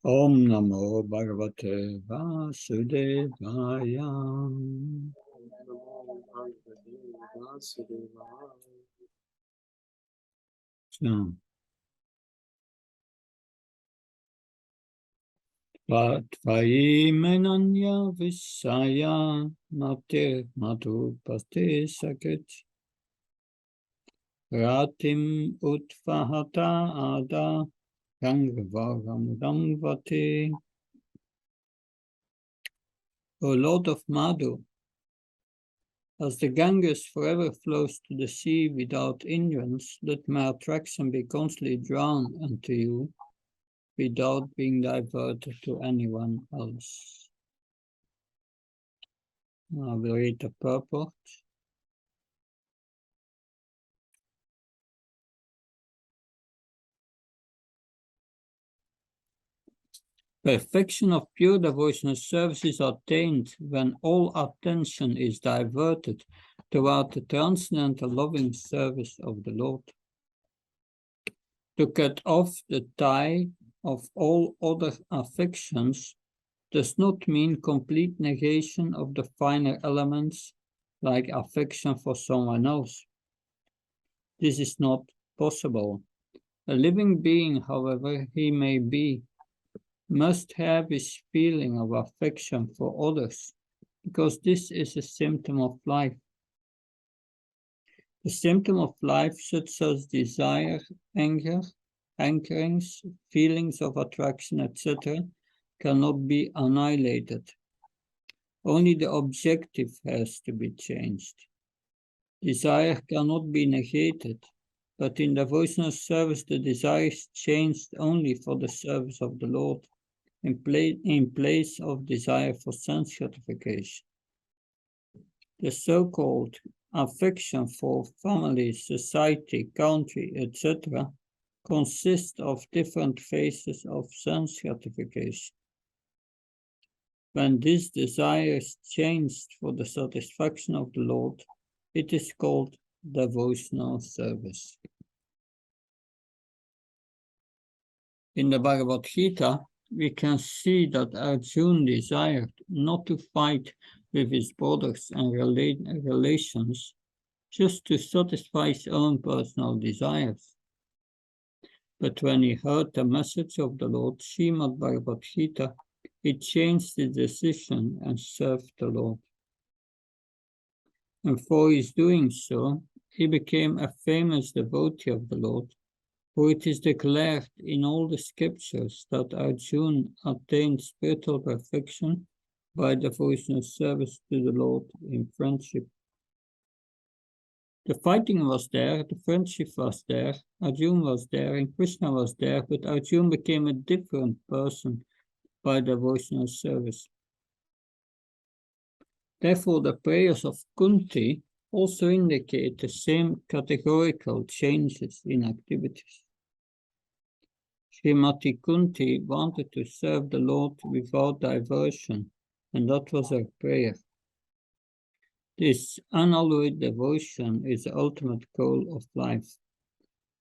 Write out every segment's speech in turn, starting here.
Om Namo Bhagavate Vasudevaya. So, Tvayi Menanya Visaya Matir Matu Pasti Sakit Ratim Utvahata Ada Gangavaram Vati. O Lord of Madhu, as the Ganges forever flows to the sea without hindrance, let my attraction be constantly drawn unto you, without being diverted to anyone else. I will read the purport. Perfection of pure devotional service is attained when all attention is diverted toward the transcendental loving service of the Lord. To cut off the tie of all other affections does not mean complete negation of the finer elements like affection for someone else. This is not possible. A living being, however he may be, must have his feeling of affection for others, because this is a symptom of life. The symptom of life, such as desire, anger, anchorings, feelings of attraction, etc., cannot be annihilated. Only the objective has to be changed. Desire cannot be negated, but in devotional service the desire is changed only for the service of the Lord, in place of desire for sense gratification. The so-called affection for family, society, country, etc. consists of different phases of sense gratification. When this desire is changed for the satisfaction of the Lord, it is called devotional service. In the Bhagavad Gita, we can see that Arjuna desired not to fight with his brothers and relations just to satisfy his own personal desires. But when he heard the message of the Lord, Srimad Bhagavad Gita, he changed his decision and served the Lord. And for his doing so, he became a famous devotee of the Lord, for it is declared in all the scriptures that Arjuna attained spiritual perfection by devotional service to the Lord in friendship. The fighting was there, the friendship was there, Arjuna was there, and Krishna was there, but Arjuna became a different person by devotional service. Therefore, the prayers of Kunti also indicate the same categorical changes in activities. Srimati Kunti wanted to serve the Lord without diversion, and that was her prayer. This unalloyed devotion is the ultimate goal of life.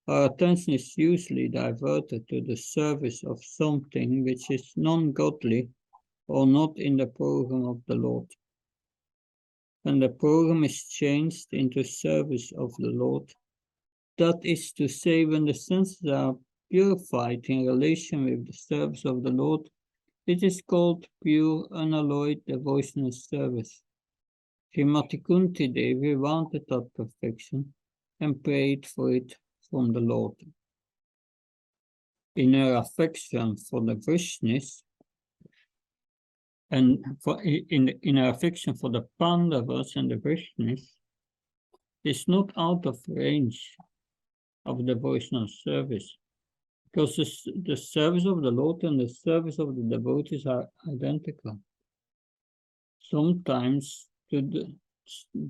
Our attention is usually diverted to the service of something which is non-godly or not in the program of the Lord. When the program is changed into service of the Lord, that is to say, when the senses are purified in relation with the service of the Lord, it is called pure, unalloyed devotional service. Srimati Kunti Devi wanted that perfection and prayed for it from the Lord. In her affection for the Vrishnis, and in her affection for the Pandavas and the Vrishnis, is not out of range of devotional service, because the service of the Lord and the service of the devotees are identical. Sometimes the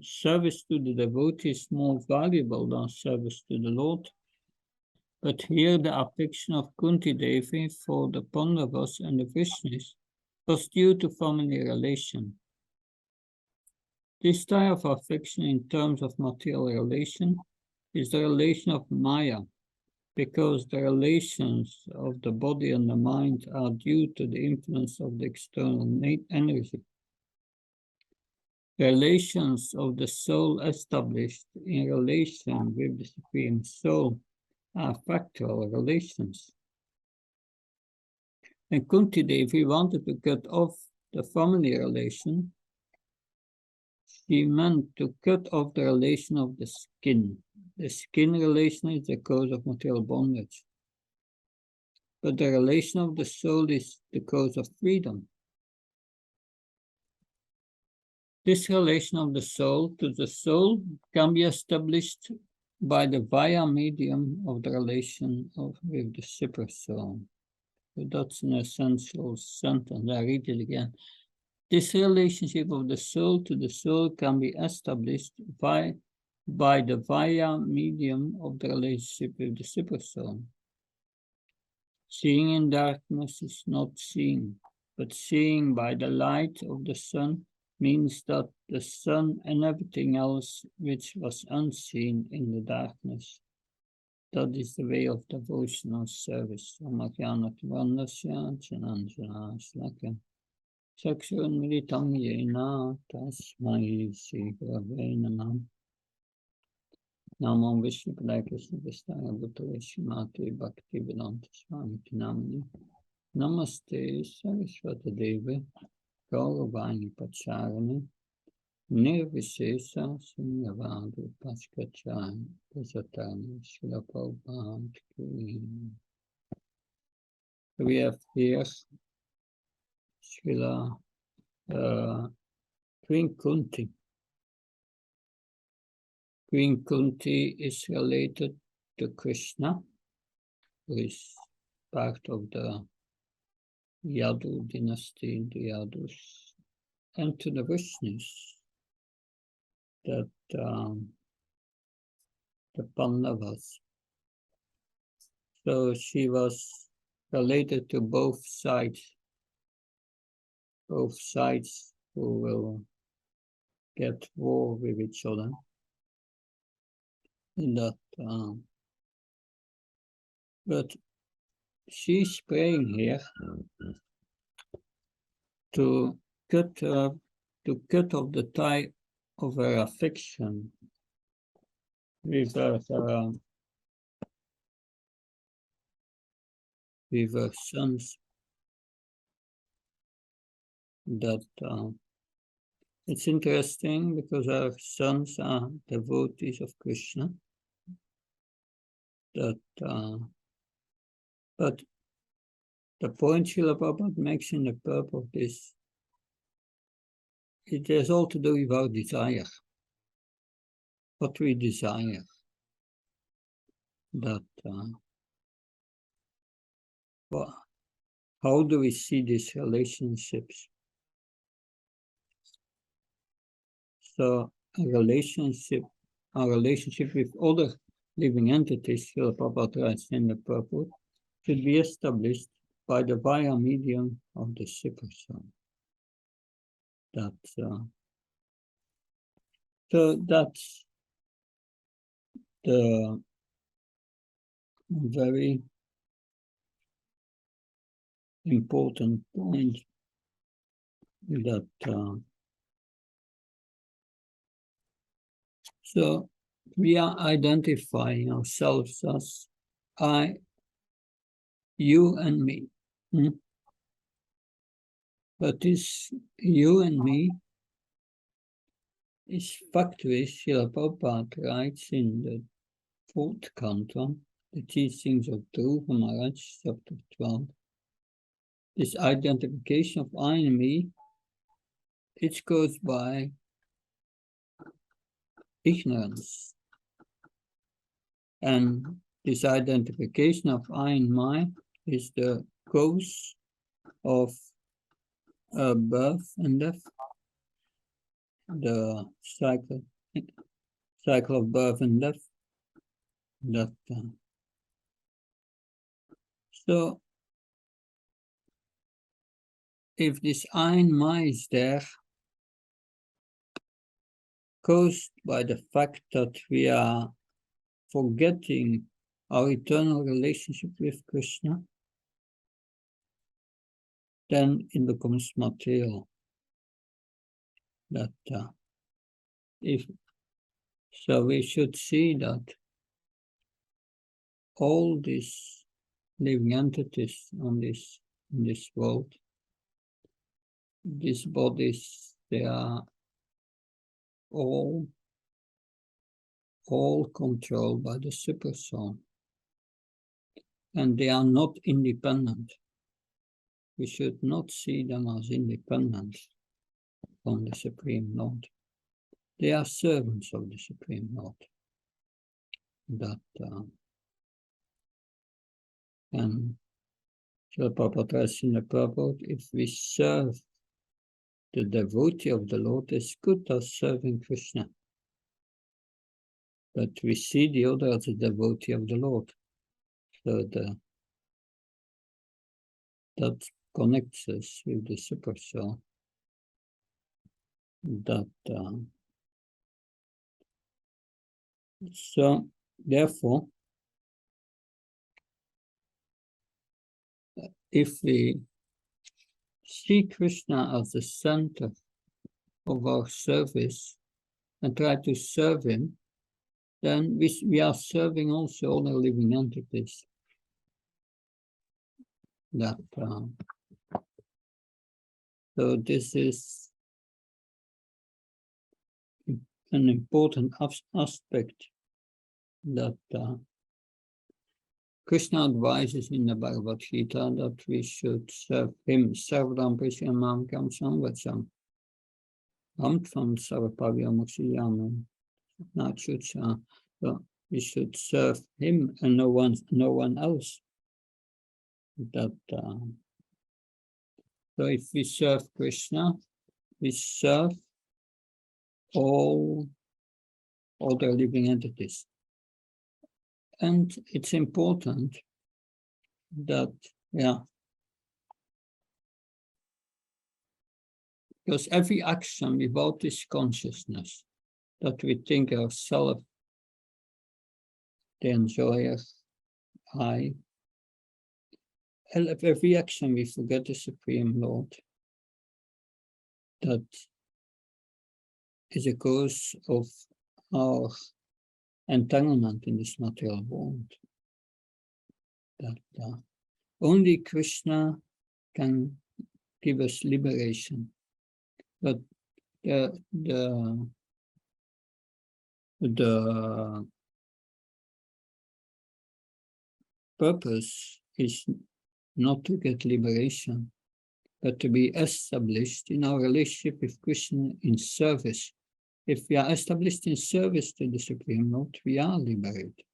service to the devotee is more valuable than service to the Lord, but here the affection of Kunti Devi for the Pandavas and the Vrishnis was due to family relation. This type of affection in terms of material relation is the relation of Maya, because the relations of the body and the mind are due to the influence of the external energy. Relations of the soul established in relation with the Supreme Soul are factual relations. And Kunti Devi wanted to cut off the family relation. She meant to cut off the relation of the skin. The skin relation is the cause of material bondage. But the relation of the soul is the cause of freedom. This relation of the soul to the soul can be established by the via medium of the relation with the super soul. So that's an essential sentence. I read it again. This relationship of the soul to the soul can be established by the via medium of the relationship with the super soul. Seeing in darkness is not seeing, but seeing by the light of the sun means that the sun and everything else which was unseen in the darkness. That is the way of devotional service. Section militam yena tasmai Sri Gurave Namah. Namam Vishnu Padaya Krishna Vistaya Bhutta Vishmati Bhakti Vedanta Swami Namani. Namaste Saraswata Devi Gauravani Pacharani Nirvishesha Sunyavadu Paskachai Pasatani Srila Prabhupada. We have here Srila Queen Kunti. Queen Kunti is related to Krishna, who is part of the Yadu dynasty, the Yadus, and to the Vishnus, that the Pandavas. So she was related to both sides who will get war with each other. In that, but she's praying here to cut off the tie of her affection with her sons. That it's interesting because our sons are devotees of Krishna. That, but the point Srila Prabhupada makes in the purpose of this, it has all to do with our desire, what we desire. That, well, how do we see these relationships? So a relationship with other living entities, Srila Prabhupada writes in the purport, should be established by the via medium of the super soul. So that's the very important point that so we are identifying ourselves as I, you and me. But this you and me is factory. Srila Prabhupada writes in the 4th canto, the teachings of Dhruva Maharaj, chapter 12. This identification of I and me, it goes by ignorance. And this identification of I and mine is the cause of birth and death, the cycle of birth and death. That, so, if this I and mine is there, caused by the fact that we are forgetting our eternal relationship with Krishna, then it becomes material. That so we should see that all these living entities on in this world, these bodies, they are all controlled by the super soul, and they are not independent. We should not see them as independent from the Supreme Lord. They are servants of the Supreme Lord. That and Srila Prabhupada writes in the purport, if we serve the devotee of the Lord as good as serving Krishna, but we see the other as a devotee of the Lord. So that connects us with the super soul. That so therefore, if we see Krishna as the center of our service and try to serve him, then we are serving also other living entities. That so this is an important aspect that Krishna advises in the Bhagavad Gita, that we should serve him. Sarvadam Prishyamam Kam Samvatsam Amtvam Sarvapavyam Nachucha. So we should serve him and no one else. That so if we serve Krishna, we serve all other living entities. And it's important that, because every action without this consciousness, that we think ourselves the enjoyer, I, every action we forget the Supreme Lord. That is a cause of our entanglement in this material world. That only Krishna can give us liberation, but the purpose is not to get liberation, but to be established in our relationship with Krishna in service. If we are established in service to the Supreme Lord, we are liberated.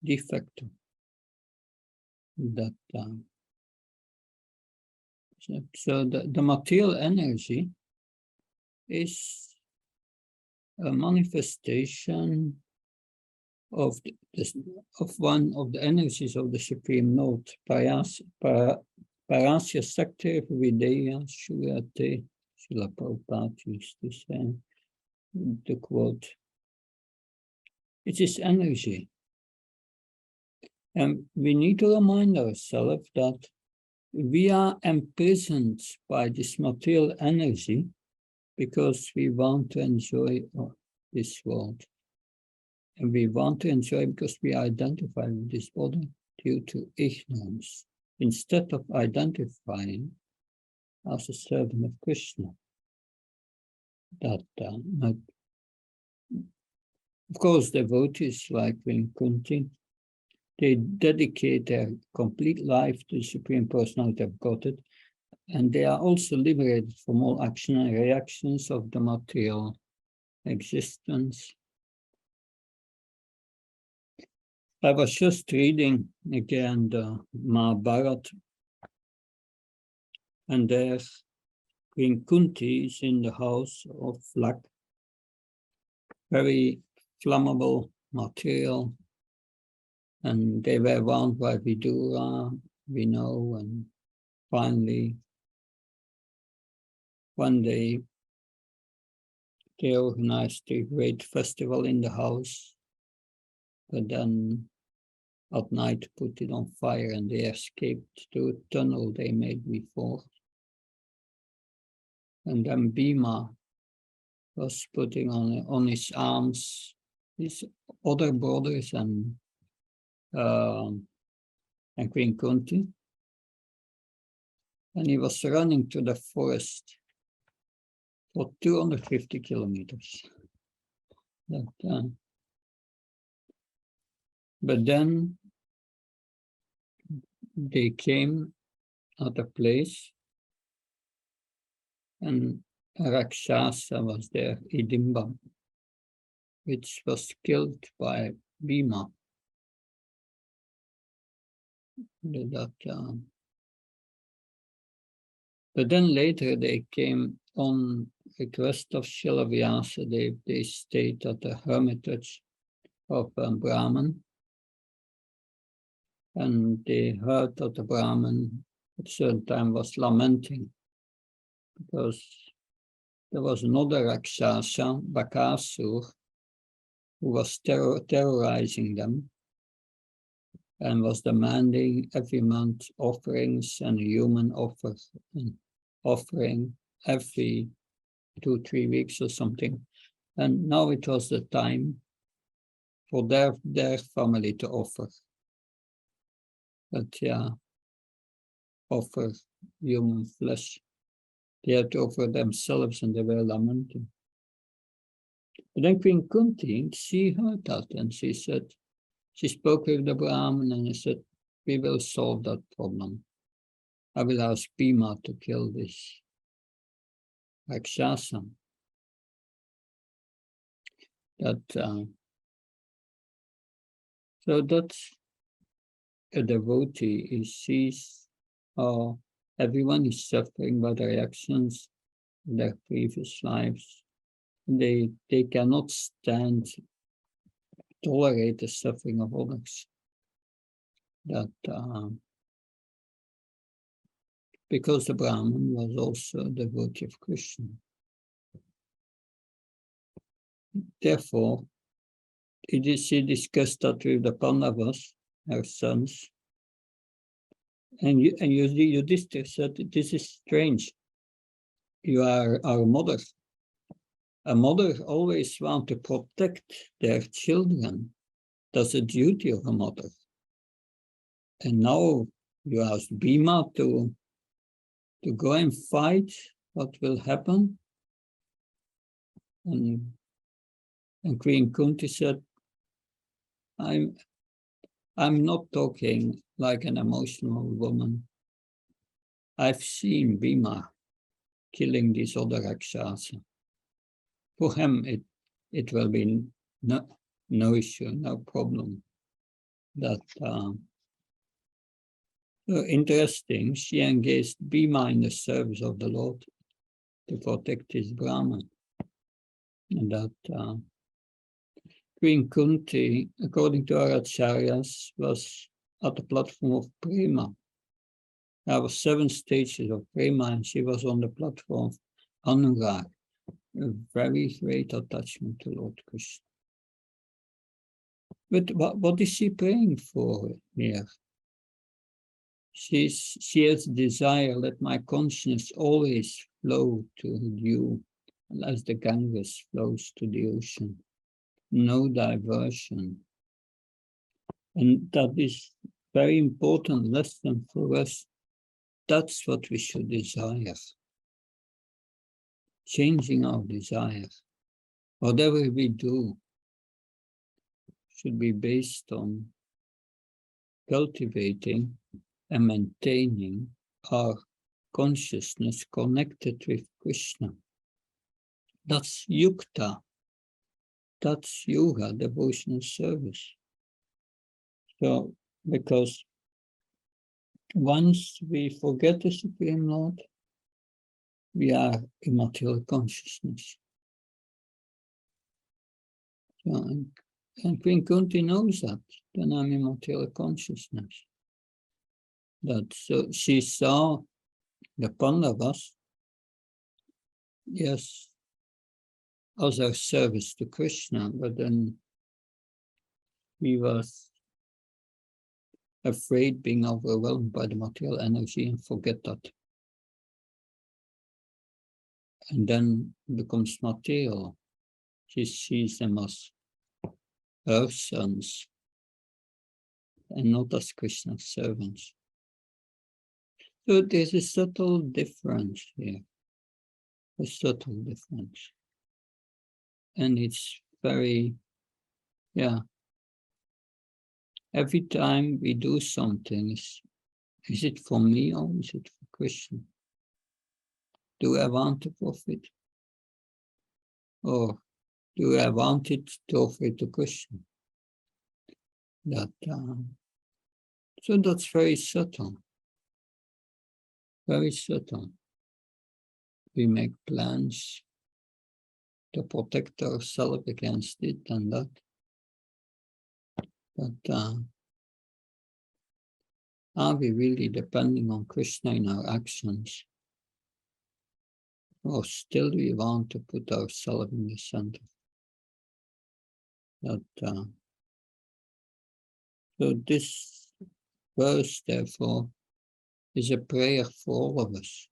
De facto. That, so the material energy is a manifestation of one of the energies of the Supreme Lord, Parasya Sakti Videya Shurate. Srila Prabhupada used to say, the quote, it is energy. And we need to remind ourselves that we are imprisoned by this material energy because we want to enjoy this world. And we want to enjoy because we identify with this body due to ignorance, instead of identifying as a servant of Krishna. That, of course, devotees like Kunti, they dedicate their complete life to the Supreme Personality of Godhead, and they are also liberated from all action and reactions of the material existence. I was just reading again the Mahabharata, and there Queen Kunti is in the house of luck, very flammable material, and they were warned by Vidura, we know, and finally one day they organized a great festival in the house, but then at night, put it on fire, and they escaped to a tunnel they made before. And then Bhima was putting on his arms his other brothers and Queen Kunti. And he was running to the forest for 250 kilometers. But then they came at a place, and a Rakshasa was there, Idimba, which was killed by Bhima. But then later they came on request of Shilavyasa. They stayed at the hermitage of Brahman, and they heard that the Brahman at a certain time was lamenting because there was another Rakshasa, Bakasur, who was terrorizing them and was demanding every month offerings and a human offering every 2-3 weeks or something. And now it was the time for their family to offer. But yeah, offer human flesh. They had to offer themselves, and they were lamenting. But then Queen Kunti, she heard that, and she said, she spoke with the Brahmin, and he said, we will solve that problem. I will ask Bhima to kill this Rakshasa. So that's a devotee. He sees how everyone is suffering by the reactions of their previous lives. They cannot tolerate the suffering of others. Because the Brahman was also a devotee of Krishna. Therefore, she discussed that with the Pandavas, her sons, and Yudhishthira said, this is strange. You are our mother. A mother always wants to protect their children. That's a duty of a mother. And now you ask Bhima to go and fight. What will happen? And Queen Kunti said, I'm not talking like an emotional woman. I've seen Bhima killing this other Rakshasa. For him, it will be no issue, no problem. Interesting, she engaged Bhima in the service of the Lord to protect his Brahman. And that Queen Kunti, according to our acharyas, was at the platform of Prema. There were 7 stages of Prema, and she was on the platform of Anurag, a very great attachment to Lord Krishna. But what is she praying for here? She has desire, let my consciousness always flow to you, as the Ganges flows to the ocean. No diversion. And that is very important lesson for us. That's what we should desire. Changing our desire. Whatever we do should be based on cultivating and maintaining our consciousness connected with Krishna. That's yukta. That's yoga, devotional service. So, because once we forget the Supreme Lord, we are immaterial consciousnness. So, and Queen Kunti knows that, then I'm immaterial consciousness. So she saw the Pandavas, yes, as our service to Krishna, but then he was afraid, being overwhelmed by the material energy, and forget that. And then becomes material. She sees them as her sons and not as Krishna's servants. So there's a subtle difference here, a subtle difference. And it's very, every time we do something, is it for me or is it for Krishna? Do I want to profit? Or do I want it to offer it to Krishna? So that's very subtle. Very subtle. We make plans to protect ourselves against it and that. But are we really depending on Krishna in our actions? Or still we want to put ourselves in the center? So this verse, therefore, is a prayer for all of us.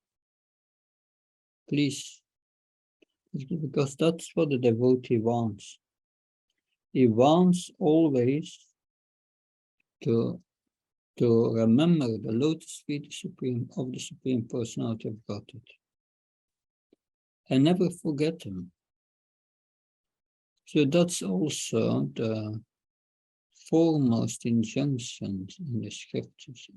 Please, because that's what the devotee wants. He wants always to remember the lotus feet of the Supreme Personality of Godhead. And never forget him. So that's also the foremost injunctions in the scriptures.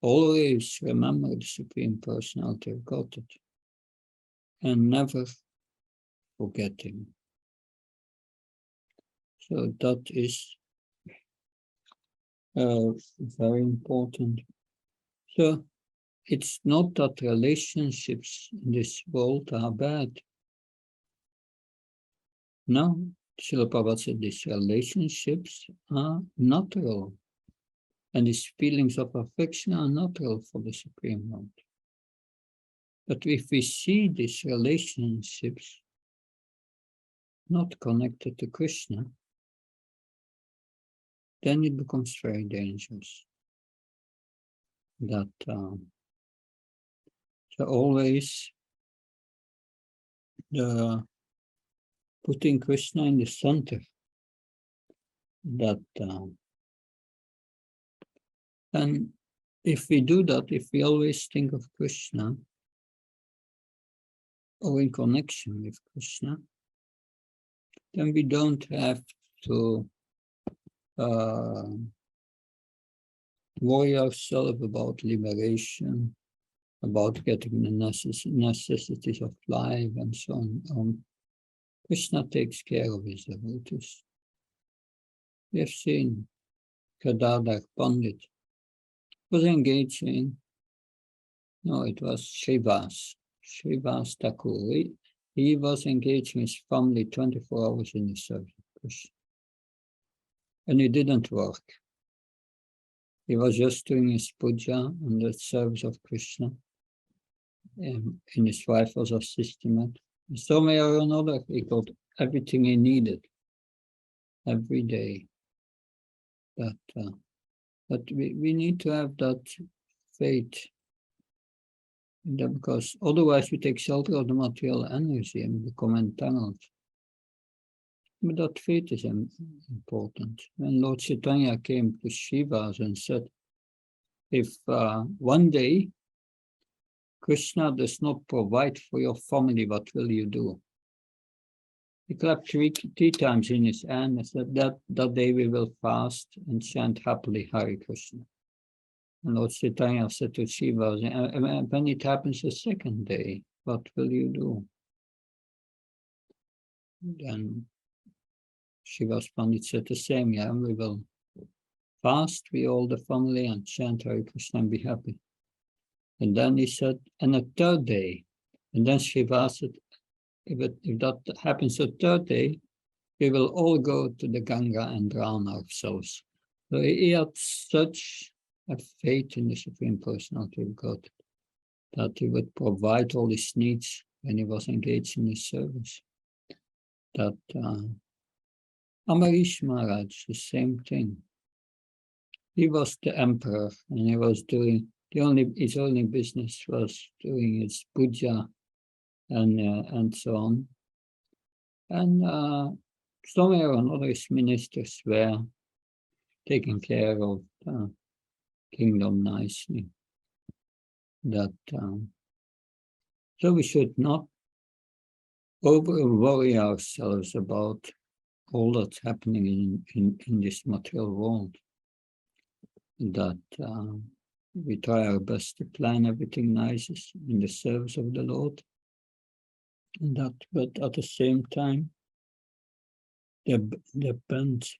Always remember the Supreme Personality of Godhead and never forget him. So that is very important. So it's not that relationships in this world are bad. No, Srila Prabhupada said these relationships are natural. And these feelings of affection are natural for the Supreme Lord. But if we see these relationships not connected to Krishna, then it becomes very dangerous. That so always putting Krishna in the center. That and if we do that, if we always think of Krishna or in connection with Krishna, then we don't have to worry ourselves about liberation, about getting the necessities of life and so on. Krishna takes care of his devotees. We have seen Gadadhar Pandit was engaging, no, it was Srivas Thakur. He was engaging his family 24 hours in the service of Krishna. And it didn't work. He was just doing his puja and the service of Krishna. And his wife was assisting it. Some way or another, he got everything he needed every day. But we need to have that faith. Because otherwise we take shelter of the material energy and become entangled. But that faith is important. When Lord Chaitanya came to Shivas and said, if one day Krishna does not provide for your family, what will you do? He clapped three times in his hand and said, that day we will fast and chant happily Hare Krishna. And Lord Chaitanya said to Shivas, and when it happens the second day, what will you do? Then Shivas Pandit said the same, we will fast, we all the family, and chant Hare Krishna and be happy. And then he said, and a third day, and then Shivas said, if that happens a third day, we will all go to the Ganga and drown ourselves. So he had such a faith in the Supreme Personality of God that he would provide all his needs when he was engaged in his service. That Amarish Maharaj, the same thing. he was the emperor, and he was doing his only business was doing his puja and so on. And somewhere or another, his ministers were taking care of the kingdom nicely. That so we should not over worry ourselves about all that's happening in this material world. That we try our best to plan everything nice in the service of the Lord. And that, but at the same time, depends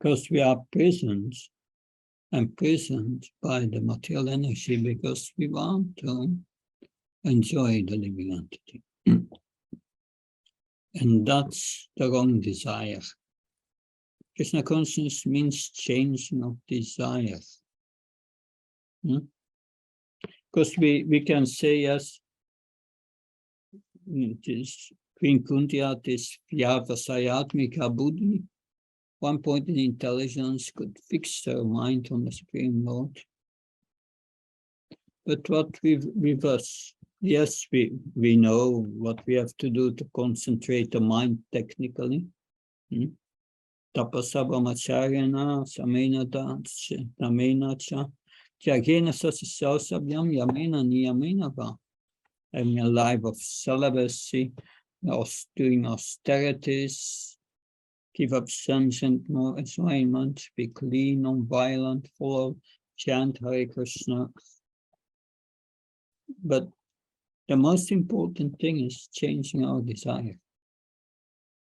because we are imprisoned by the material energy because we want to enjoy the living entity. And that's the wrong desire. Krishna consciousness means changing of desire. Because we can say, yes, this Queen Kunti, this Vyavasayatmika Buddhi, one point in intelligence could fix her mind on the Supreme Lord. But what with us, yes, we know what we have to do to concentrate the mind technically. Tapasabamacharyana, Samenata, Namenacha, Jagena Sasisasabhyam, Yamena Niyaменava. Having a life of celibacy, doing austerities, give up sense and more enjoyment, be clean, non-violent, follow, chant Hare Krishna. But the most important thing is changing our desire.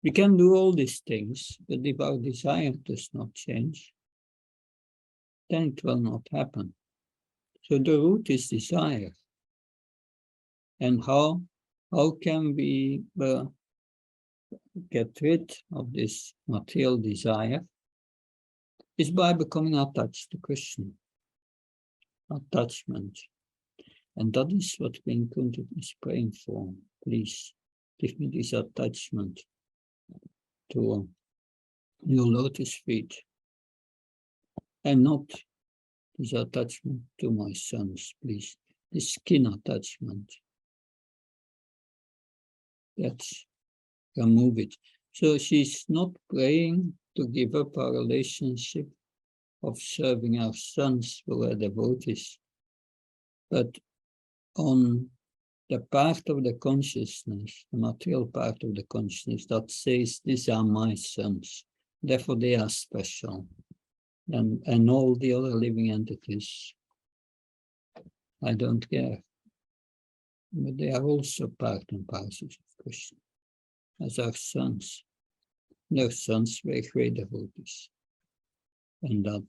We can do all these things, but if our desire does not change, then it will not happen. So the root is desire. And how can we get rid of this material desire? Is by becoming attached to Krishna. Attachment. And that is what Queen Kunti is praying for. Please give me this attachment to your lotus feet, and not this attachment to my sons, please. This skin attachment. Let's remove it. So she's not praying to give up our relationship of serving our sons who are devotees, but on the part of the consciousness, the material part of the consciousness that says, these are my sons, therefore they are special. And all the other living entities, I don't care. But they are also part and parcel of Krishna, as our sons. Their sons were great devotees. And that,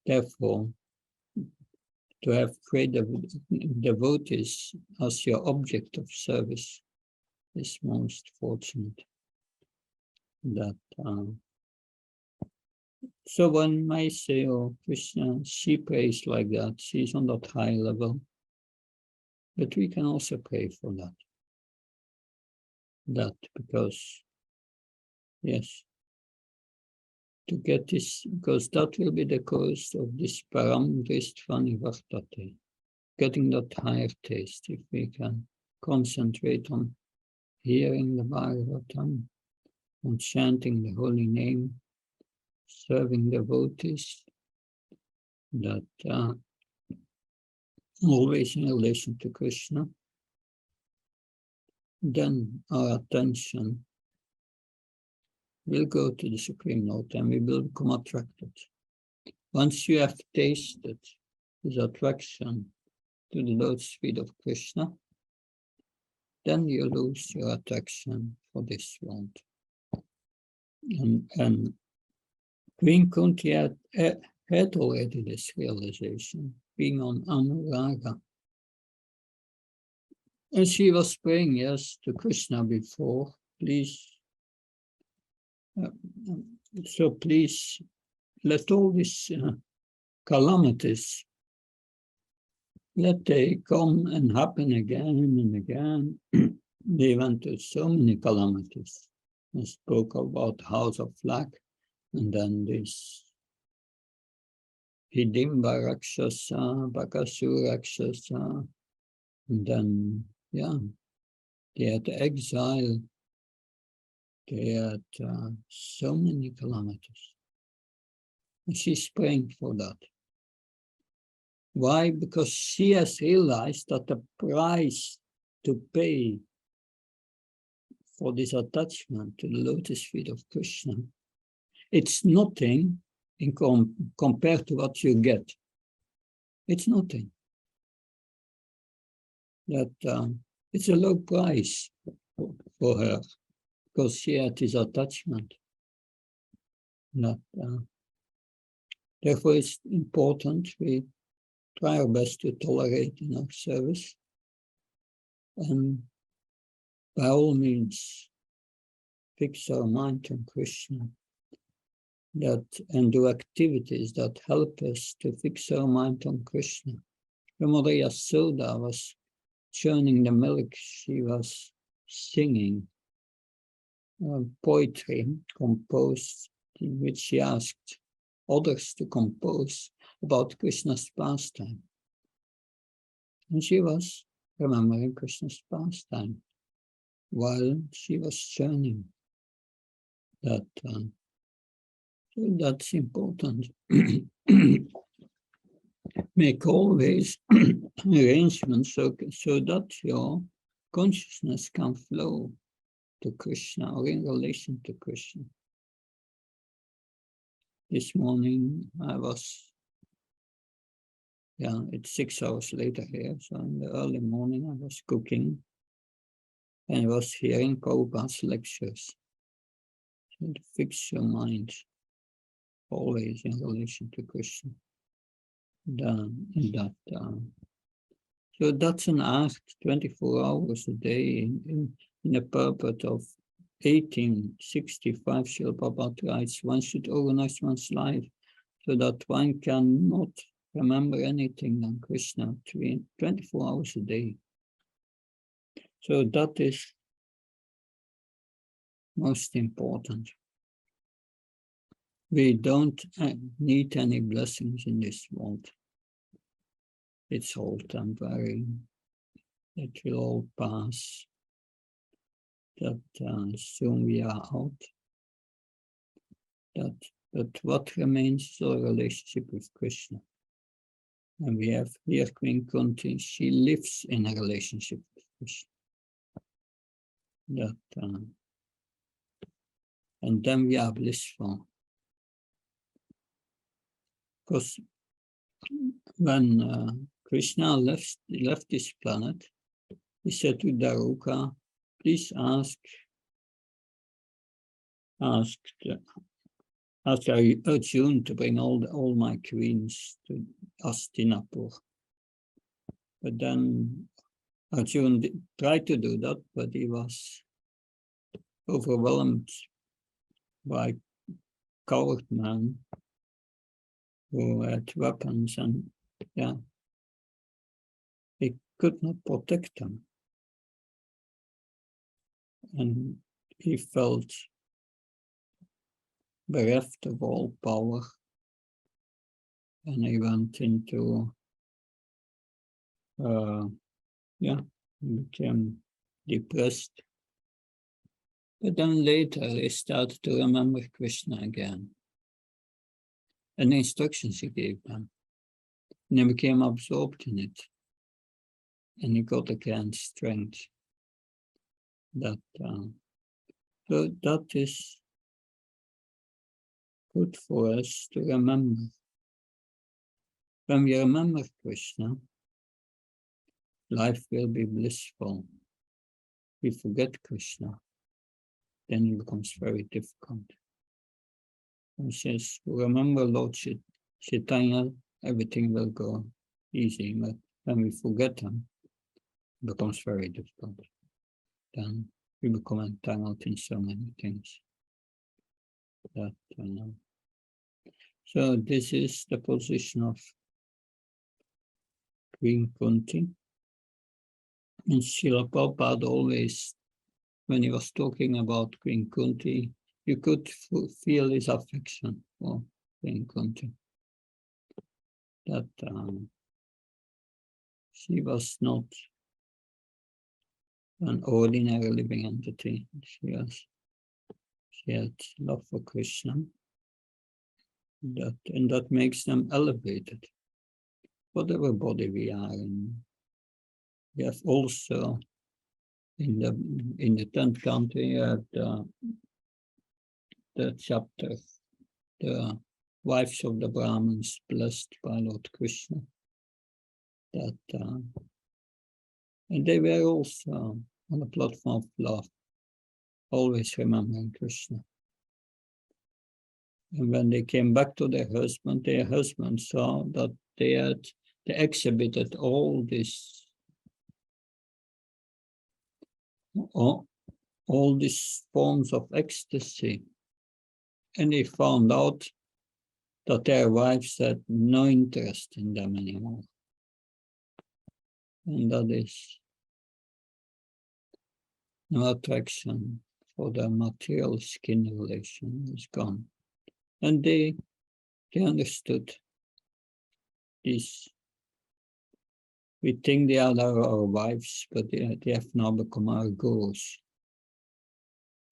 therefore, to have great devotees as your object of service is most fortunate. That so one may say, oh, Krishna, she prays like that, she's on that high level. But we can also pray for that. That because, yes, to get this, because that will be the cause of this param dristvani vartate, getting that higher taste, if we can concentrate on hearing the Bhagavatam, on chanting the holy name, serving devotees, that always in relation to Krishna, then our attention will go to the Supreme Lord and we will become attracted. Once you have tasted this attraction to the lotus feet of Krishna, then you lose your attraction for this world. And Queen Kunti had already this realization, being on Anuraga. And she was praying, yes, to Krishna before, please. So please, let all these calamities, let they come and happen again and again. They went to so many calamities. I spoke about House of Flag. And then this Hidimba Rakshasa, Bakasura Rakshasa, and then, yeah, they had exile. They had so many kilometers. And she's praying for that. Why? Because she has realized that the price to pay for this attachment to the lotus feet of Krishna, it's nothing in compared to what you get. It's nothing. That it's a low price for her because she had this attachment. That, therefore, it's important we try our best to tolerate in our service, and by all means fix our mind on Krishna, and do activities that help us to fix our mind on Krishna. When Mother Yasoda was churning the milk, she was singing poetry composed, in which she asked others to compose about Krishna's pastime. And she was remembering Krishna's pastime while she was churning. That, so that's important. Make always arrangements so that your consciousness can flow to Krishna or in relation to Krishna. This morning I was, it's 6 hours later here, so in the early morning I was cooking and I was hearing Prabhupada's lectures. So to fix your mind always in relation to Krishna. So that's an act 24 hours a day in a purport of 1865. Srila Prabhupada writes, one should organize one's life so that one cannot remember anything than Krishna 24 hours a day. So that is most important. We don't need any blessings in this world. It's all temporary. It will all pass. That soon we are out. But what remains is our relationship with Krishna. And we have here Queen Kunti. She lives in a relationship with Krishna. And then we are blissful. Because when Krishna left this planet, he said to Daruka, please ask Arjuna to bring all my queens to Hastinapur. But then Arjuna tried to do that, but he was overwhelmed by coward men who had weapons, and he could not protect them. And he felt bereft of all power, and he went into, he became depressed. But then later he started to remember Krishna again, and the instructions he gave them. And he became absorbed in it, and he got again strength. So that is good for us to remember. When we remember Krishna, life will be blissful. We forget Krishna, then it becomes very difficult. He says, remember Lord Chaitanya, everything will go easy, but when we forget him, it becomes very difficult. Then we become entangled in so many things. So this is the position of Queen Kunti. And Srila Prabhupada always, when he was talking about Queen Kunti, you could feel his affection for Queen Kunti. That she was not an ordinary living entity. She had love for Krishna. And that makes them elevated. Whatever body we are in. We have also in the 10th canto, you have the chapter, the wives of the Brahmins blessed by Lord Krishna. That and they were also on the platform of love, always remembering Krishna. And when they came back to their husband saw that they exhibited all these forms of ecstasy. And they found out that their wives had no interest in them anymore. And that is no attraction for the material skin relation is gone. And they understood this. We think they are our wives, but they have now become our gurus.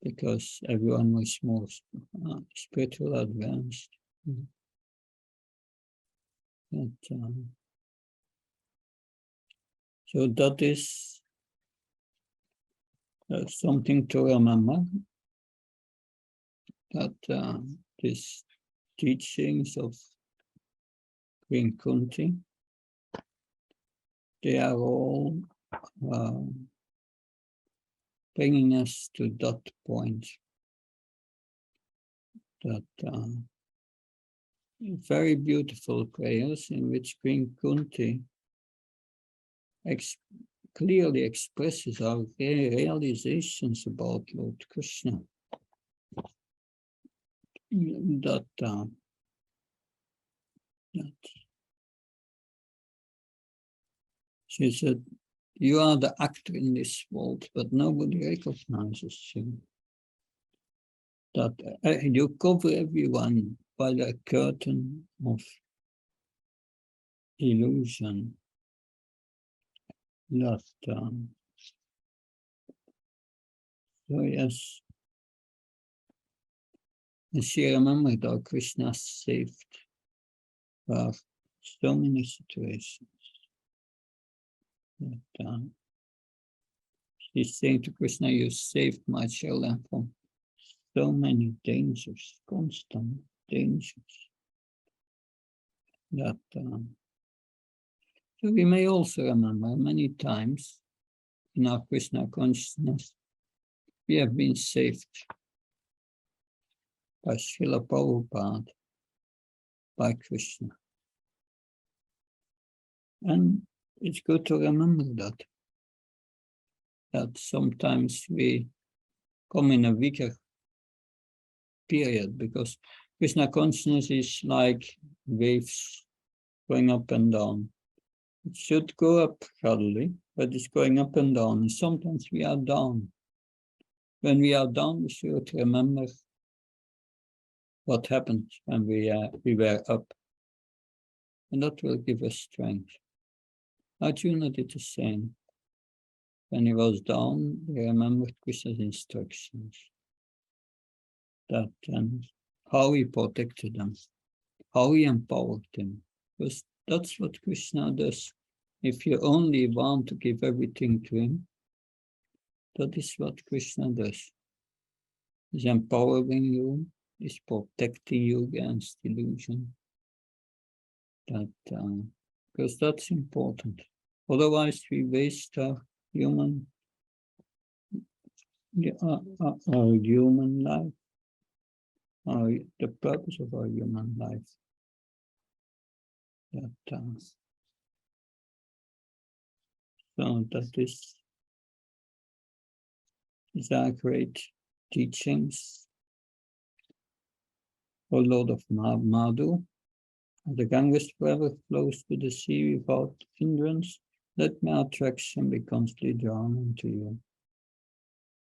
Because everyone was more spiritual advanced. So that is something to remember, that these teachings of Queen Kunti, they are all bringing us to that point, that very beautiful prayers in which Queen Kunti clearly expresses our realizations about Lord Krishna. That she said, you are the actor in this world, but nobody recognizes you. That you cover everyone by the curtain of illusion. That, so yes, and she remembered how Krishna saved her so many situations. That, she's saying to Krishna, you saved my children from so many dangers, constant dangers. That so we may also remember many times in our Krishna consciousness, we have been saved by Srila Prabhupada, by Krishna. And it's good to remember that sometimes we come in a weaker period, because Krishna consciousness is like waves going up and down. It should go up gradually, but it's going up and down. And sometimes we are down. When we are down, we should remember what happened when we were up. And that will give us strength. Arjuna did the same. When he was down, he remembered Krishna's instructions. That and how he protected them, how he empowered them. Because that's what Krishna does. If you only want to give everything to him, that is what Krishna does. He's empowering you, he's protecting you against illusion. That, because that's important. Otherwise, we waste our human life, the purpose of our human life. That, so that these are great teachings. O Lord of Madhu, as the Ganges forever flows to the sea without hindrance, let my attraction be constantly drawn into you,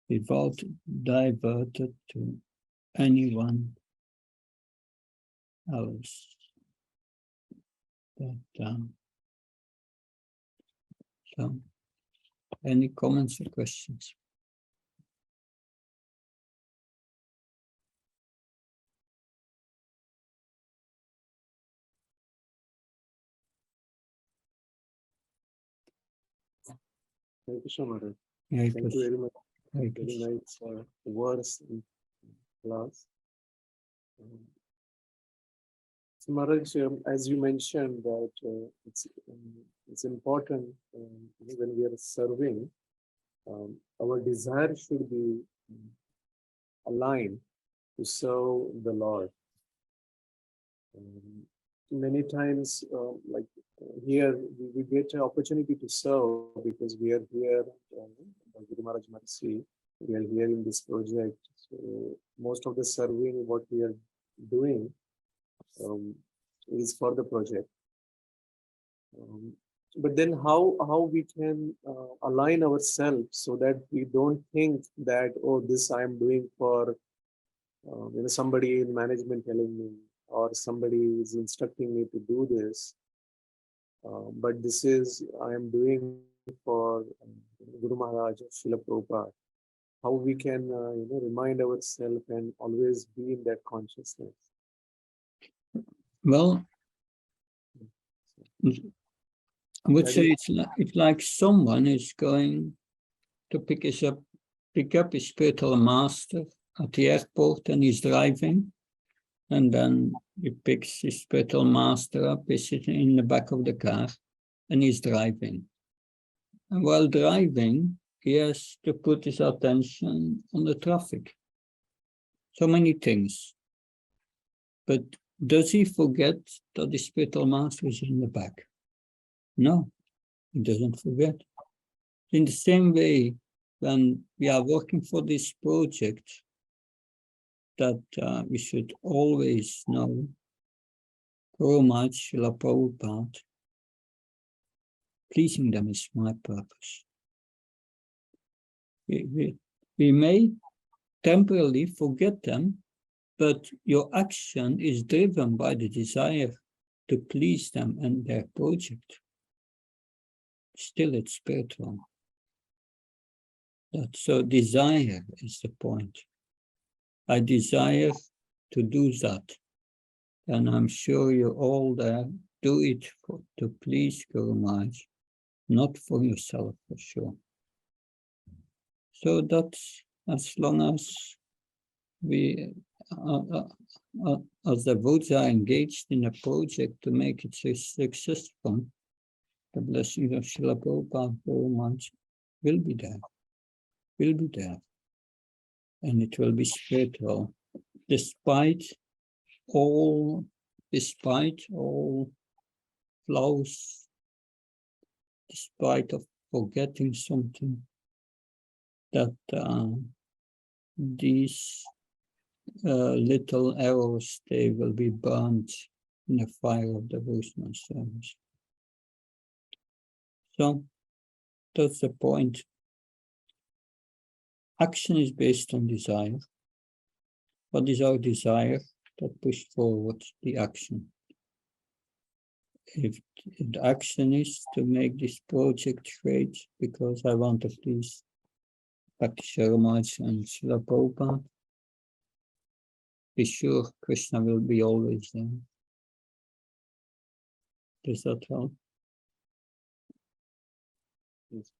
without diverted to anyone else that so any comments or questions? Thank you so much. Yeah, Thank you very much. very Very nice words in class. So Maharaj, as you mentioned that it's important when we are serving, our desire should be aligned to serve the Lord. Many times, here, we get an opportunity to serve because we are here, Guru Maharaj Mercy, we are here in this project. So most of the serving, what we are doing is for the project. But then how we can align ourselves so that we don't think that, oh, this I am doing for somebody in management telling me, or somebody is instructing me to do this, but this is I am doing for Guru Maharaj or Srila Prabhupada. How we can remind ourselves and always be in that consciousness. Well, I would say it's like someone is going to pick up his spiritual master at the airport, and he's driving, and then he picks his spiritual master up, he's sitting in the back of the car, and he's driving. And while driving, he has to put his attention on the traffic. So many things. But does he forget that the spiritual master is in the back? No, he doesn't forget. In the same way, when we are working for this project, that we should always know Guru Maharaj, Srila Prabhupada, pleasing them is my purpose. We may temporarily forget them, but your action is driven by the desire to please them and their project. Still, it's spiritual. So desire is the point. I desire to do that. And I'm sure you all there do it to please Guru Maharaj, not for yourself, for sure. So that's as long as we, as the devotees are engaged in a project to make it successful, the blessings of Srila Prabhupada, Guru Maharaj will be there. And it will be spiritual, despite all flaws, despite of forgetting something, that these little arrows, they will be burned in the fire of devotional service. So that's the point. Action is based on desire. What is our desire that pushes forward the action? If the action is to make this project great because I want to please Bhakti Sharmaj and Srila Prabhupada, be sure Krishna will be always there. Does that help? Yes.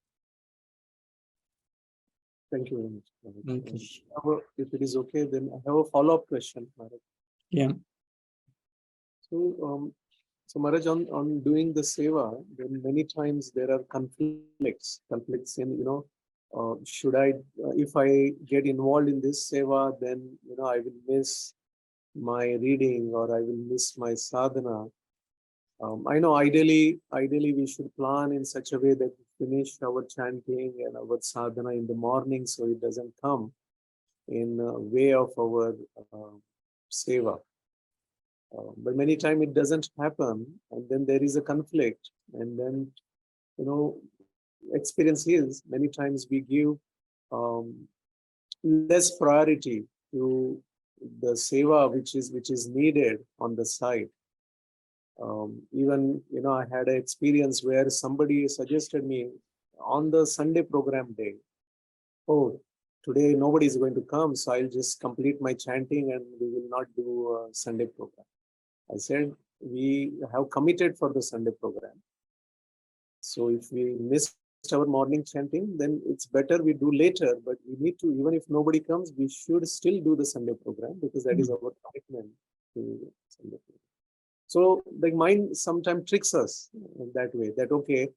Thank you very much. Thank you. If it is okay, then I have a follow-up question, Maharaj. Yeah. So Maharaj, on doing the seva, then many times there are conflicts in, should I, if I get involved in this seva, then, I will miss my reading or I will miss my sadhana. I know ideally we should plan in such a way that we finish our chanting and our sadhana in the morning, so it doesn't come in way of our seva. But many times it doesn't happen, and then there is a conflict, and then experience is many times we give less priority to the seva which is needed on the site. Even I had an experience where somebody suggested me on the Sunday program day, oh, today nobody is going to come, so I'll just complete my chanting and we will not do a Sunday program. I said, we have committed for the Sunday program. So if we missed our morning chanting, then it's better we do later, but we need to, even if nobody comes, we should still do the Sunday program because that is our commitment to Sunday program. So the mind sometimes tricks us that way, that, okay,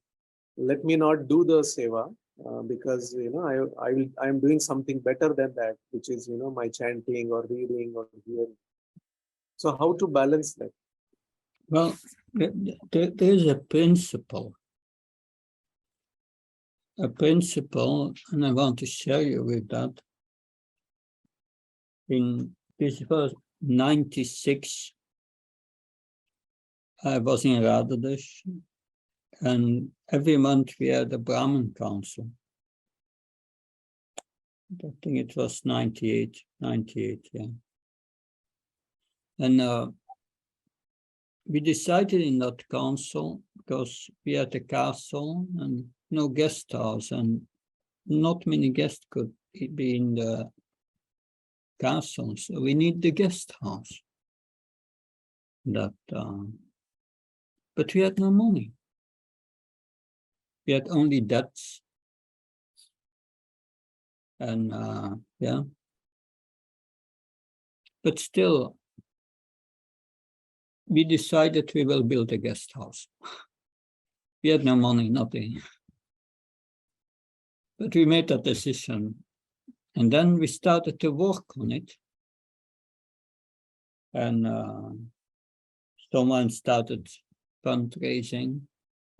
let me not do the seva because, I am doing something better than that, which is, my chanting or reading or hearing. So how to balance that? Well, there is a principle, and I want to share you with that. In this was 96, I was in Radhadesh, and every month we had a Brahmin council. I think it was 98, yeah. And we decided in that council, because we had a castle and no guest house, and not many guests could be in the castle, so we need the guest house. But we had no money. We had only debts. And yeah. But still, we decided we will build a guest house. We had no money, nothing. But we made that decision. And then we started to work on it. And someone started fundraising.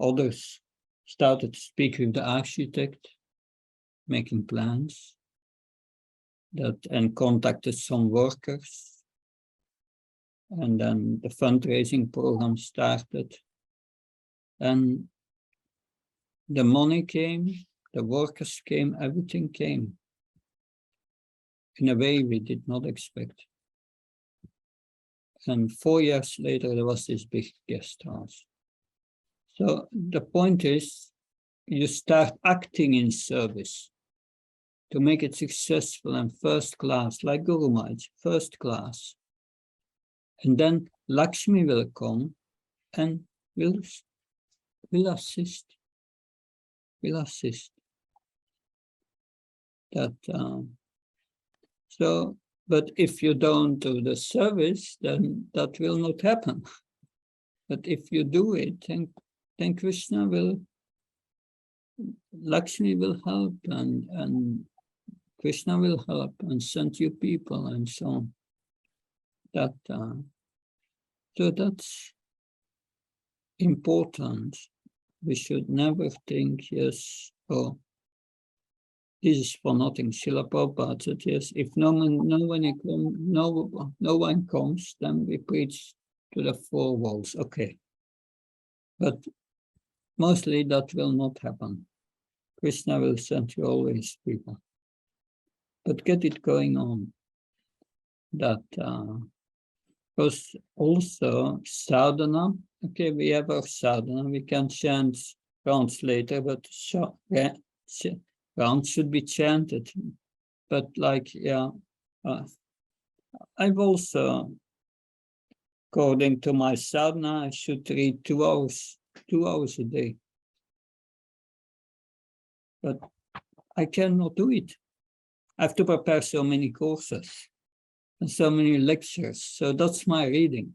Others started to speak with the architect, making plans, and contacted some workers. And then the fundraising program started. And the money came, the workers came, everything came in a way we did not expect. And 4 years later, there was this big guest house. So the point is, you start acting in service to make it successful and first class, like Guru Maharaj, first class. And then Lakshmi will come and will assist. Will assist. That so, but if you don't do the service, then that will not happen. But if you do it, then Krishna will, Lakshmi will help, and Krishna will help and send you people and so on. That so that's important. We should never think, yes, oh, this is for nothing. Srila Prabhupada said, yes, if no one comes, then we preach to the four walls. Okay. But mostly that will not happen. Krishna will send you always people. But get it going on. That because also sadhana, okay, we have our sadhana, we can chant rounds later, but rounds should be chanted. But like, yeah, I've also, according to my sadhana, I should read 2 hours a day. But I cannot do it. I have to prepare so many courses and so many lectures. So that's my reading.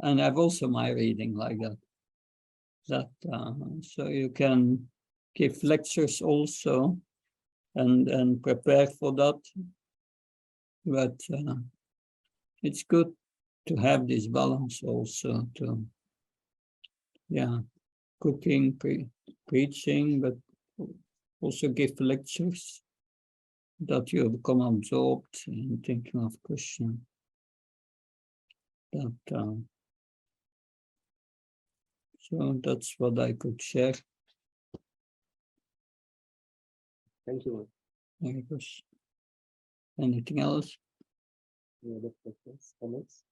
And I have also my reading like that. So you can give lectures also and prepare for that. But it's good to have this balance also to, yeah, cooking, preaching, but also give lectures that you become absorbed in thinking of Krishna. So that's what I could share. Thank you. Anything else? Any other questions, comments?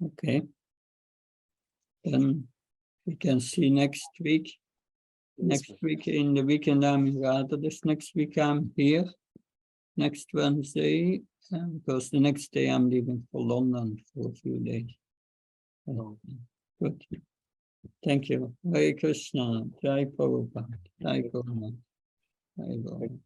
Okay. Then we can see next week. Yes, Next ma'am. week in the weekend I'm rather this next week I'm here. Next Wednesday, because the next day I'm leaving for London for a few days. Oh. Good. Thank you. Hare Krishna. Jai Prabhupada. Jai Prabhupada. Jai Prabhupada.